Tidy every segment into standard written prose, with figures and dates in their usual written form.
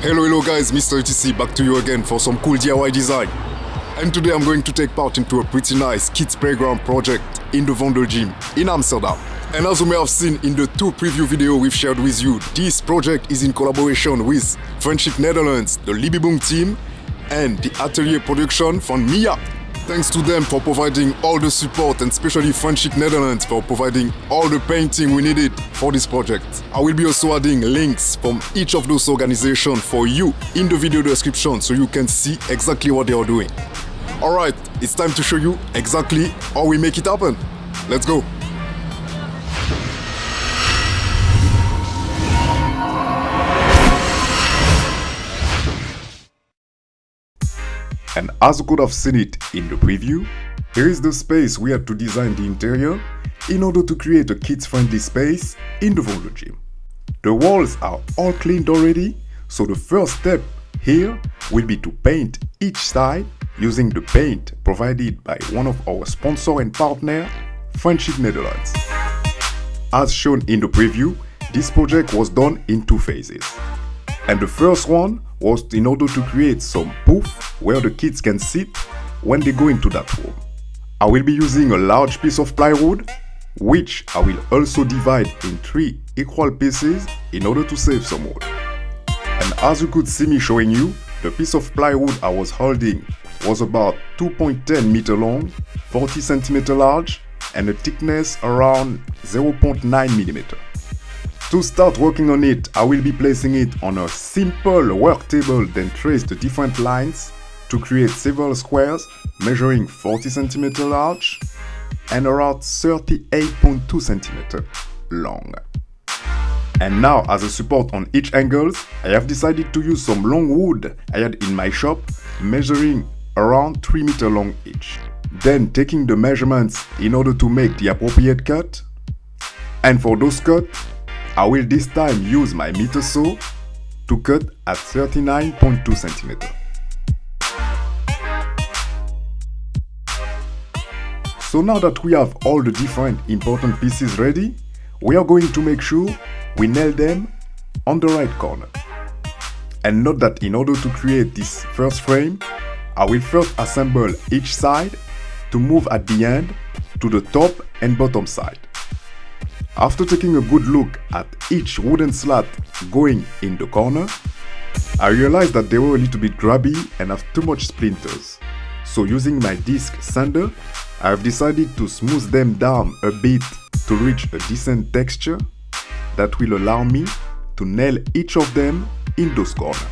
Hello guys, Mr. ATC back to you again for some cool DIY design. And today I'm going to take part into a pretty nice kids playground project in the VondelGym in Amsterdam. And as you may have seen in the two preview videos we've shared with you, this project is in collaboration with Friendship Netherlands, the Libbyboom team, and the Atelier production from Mia. Thanks to them for providing all the support, and especially Friendship Netherlands for providing all the painting we needed for this project. I will be also adding links from each of those organizations for you in the video description so you can see exactly what they are doing. Alright, it's time to show you exactly how we make it happen. Let's go! And as you could have seen it in the preview, here is the space we had to design the interior in order to create a kids-friendly space in the VondelGym. The walls are all cleaned already, so the first step here will be to paint each side using the paint provided by one of our sponsor and partner, Friendship Netherlands. As shown in the preview, this project was done in two phases. And the first one was in order to create some poof where the kids can sit when they go into that room. I will be using a large piece of plywood, which I will also divide in 3 equal pieces in order to save some wood. And as you could see me showing you, the piece of plywood I was holding was about 2.10 meter long, 40 centimeter large, and a thickness around 0.9 millimeter. To start working on it, I will be placing it on a simple work table, then trace the different lines to create several squares measuring 40 cm large and around 38.2 cm long. And now, as a support on each angle, I have decided to use some long wood I had in my shop, measuring around 3 meter long each. Then taking the measurements in order to make the appropriate cut. And for those cuts, I will this time use my meter saw to cut at 39.2 cm. So now that we have all the different important pieces ready, we are going to make sure we nail them on the right corner. And note that in order to create this first frame, I will first assemble each side to move at the end to the top and bottom side. After taking a good look at each wooden slat going in the corner, I realized that they were a little bit grubby and have too much splinters. So using my disc sander, I have decided to smooth them down a bit to reach a decent texture that will allow me to nail each of them in those corners.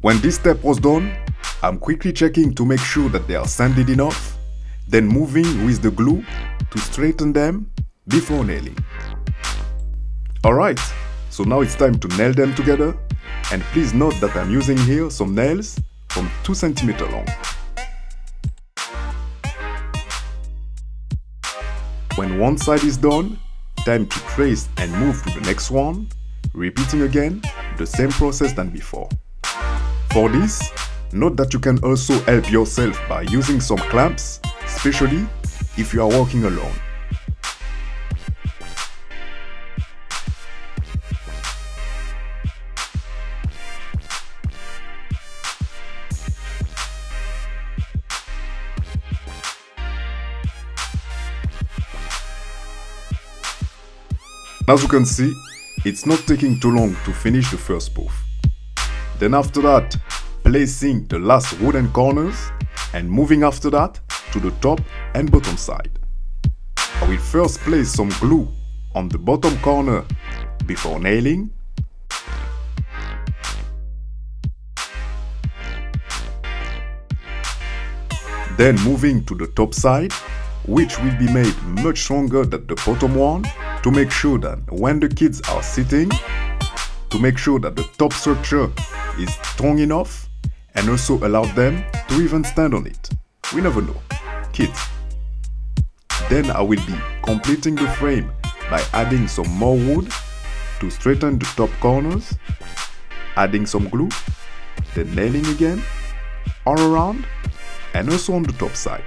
When this step was done, I'm quickly checking to make sure that they are sanded enough, then moving with the glue to straighten them before nailing. Alright, so now it's time to nail them together, and please note that I'm using here some nails from 2 cm long. When one side is done, time to trace and move to the next one, repeating again the same process than before. For this, note that you can also help yourself by using some clamps, especially if you are working alone. As you can see, it's not taking too long to finish the first poof. Then after that, placing the last wooden corners and moving after that to the top and bottom side. I will first place some glue on the bottom corner before nailing. Then moving to the top side, which will be made much stronger than the bottom one, to make sure that when the kids are sitting, to make sure that the top structure is strong enough and also allow them to even stand on it. We never know. Kids. Then I will be completing the frame by adding some more wood to straighten the top corners, adding some glue, then nailing again, all around, and also on the top side.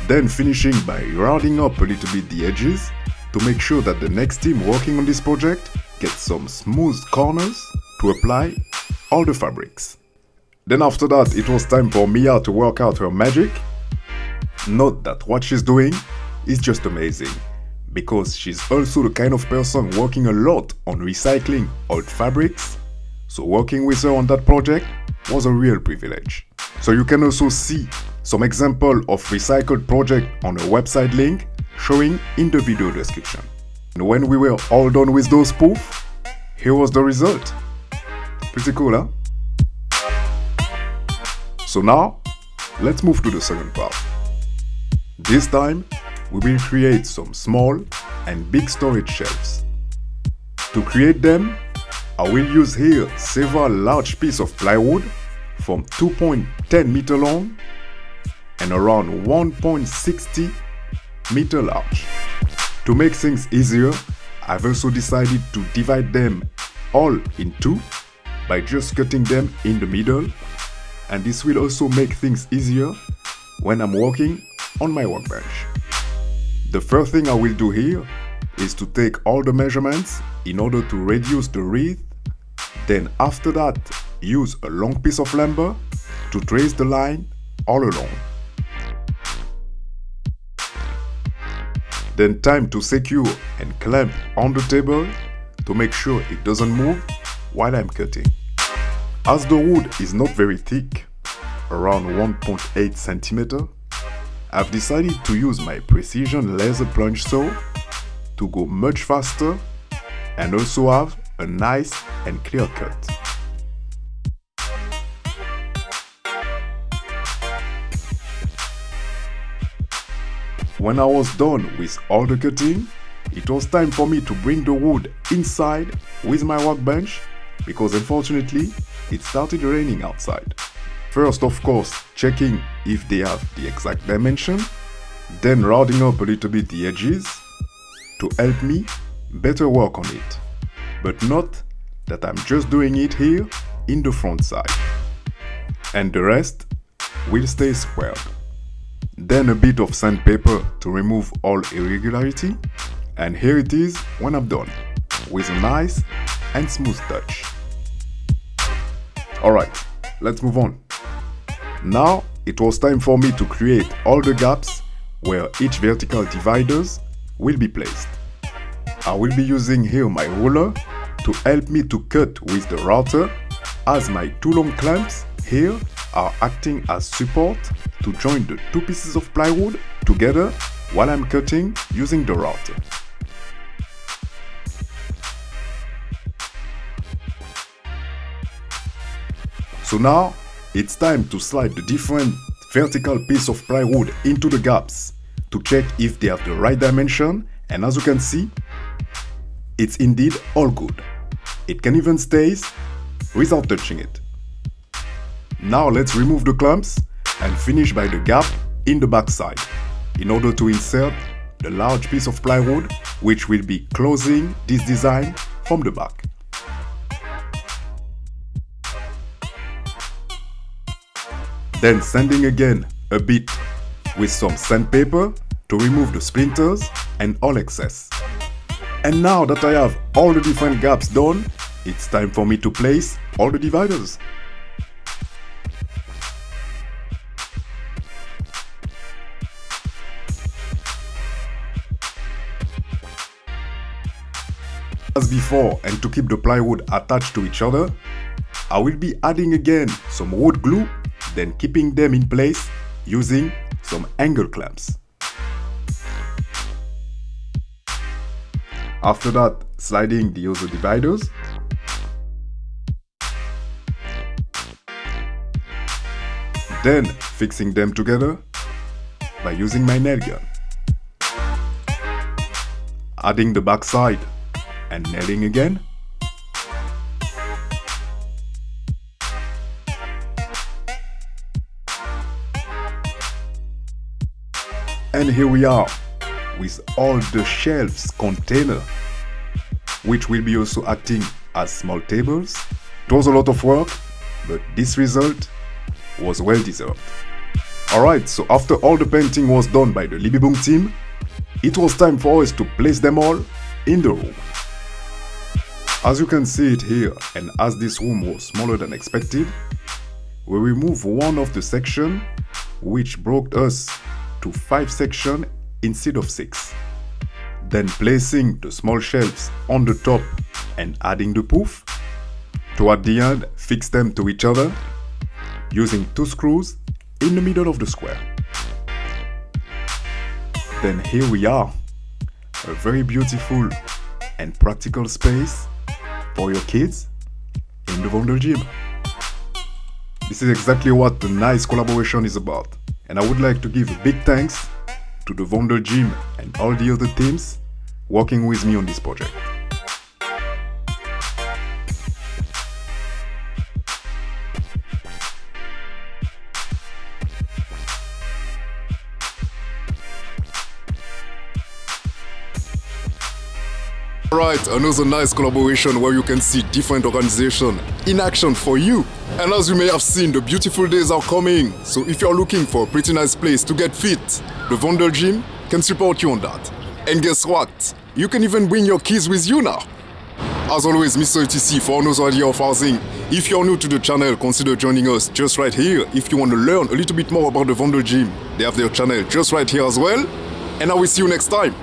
Then finishing by rounding up a little bit the edges to make sure that the next team working on this project get some smooth corners to apply all the fabrics. Then after that, it was time for Mia to work out her magic. Note that what she's doing is just amazing, because she's also the kind of person working a lot on recycling old fabrics, so working with her on that project was a real privilege. So you can also see some example of recycled project on a website link showing in the video description. And when we were all done with those poof, here was the result. Pretty cool, huh? So now, let's move to the second part. This time, we will create some small and big storage shelves. To create them, I will use here several large pieces of plywood from 2.10 meter long and around 1.60 meter large. To make things easier, I've also decided to divide them all in two by just cutting them in the middle, and this will also make things easier when I'm working on my workbench. The first thing I will do here is to take all the measurements in order to reduce the width. Then after that, use a long piece of lumber to trace the line all along. Then time to secure and clamp on the table to make sure it doesn't move while I'm cutting. As the wood is not very thick, around 1.8 centimeter, I've decided to use my precision laser plunge saw to go much faster and also have a nice and clear cut. When I was done with all the cutting, it was time for me to bring the wood inside with my workbench, because unfortunately it started raining outside. First, of course, checking if they have the exact dimension, then rounding up a little bit the edges to help me better work on it. But note that I'm just doing it here in the front side, and the rest will stay squared. Then a bit of sandpaper to remove all irregularity, and here it is when I'm done, with a nice and smooth touch. Alright, let's move on. Now it was time for me to create all the gaps where each vertical dividers will be placed. I will be using here my ruler to help me to cut with the router, as my two long clamps here are acting as support to join the two pieces of plywood together while I'm cutting using the router. So now it's time to slide the different vertical piece of plywood into the gaps to check if they have the right dimension, and as you can see, it's indeed all good. It can even stay without touching it. Now let's remove the clumps and finish by the gap in the back side in order to insert the large piece of plywood which will be closing this design from the back. Then sanding again a bit with some sandpaper to remove the splinters and all excess. And now that I have all the different gaps done, it's time for me to place all the dividers. As before, and to keep the plywood attached to each other, I will be adding again some wood glue, then keeping them in place using some angle clamps. After that, sliding the other dividers. Then fixing them together by using my nail gun. Adding the back side and nailing again. And here we are with all the shelves container, which will be also acting as small tables. It was a lot of work, but this result was well deserved. Alright, so after all the painting was done by the Libby Boom team, it was time for us to place them all in the room. As you can see it here, and as this room was smaller than expected, we removed one of the sections, which brought us to 5 sections instead of 6. Then placing the small shelves on the top and adding the poof. Toward the end, fix them to each other using 2 screws in the middle of the square. Then here we are, a very beautiful and practical space for your kids in the VondelGym. This is exactly what the nice collaboration is about, and I would like to give a big thanks to the VondelGym and all the other teams working with me on this project. Alright, another nice collaboration where you can see different organizations in action for you. And as you may have seen, the beautiful days are coming. So if you're looking for a pretty nice place to get fit, the VondelGym can support you on that. And guess what? You can even bring your kids with you now. As always, MyATCtv for another idea of housing. If you're new to the channel, consider joining us just right here. If you want to learn a little bit more about the VondelGym, they have their channel just right here as well. And I will see you next time.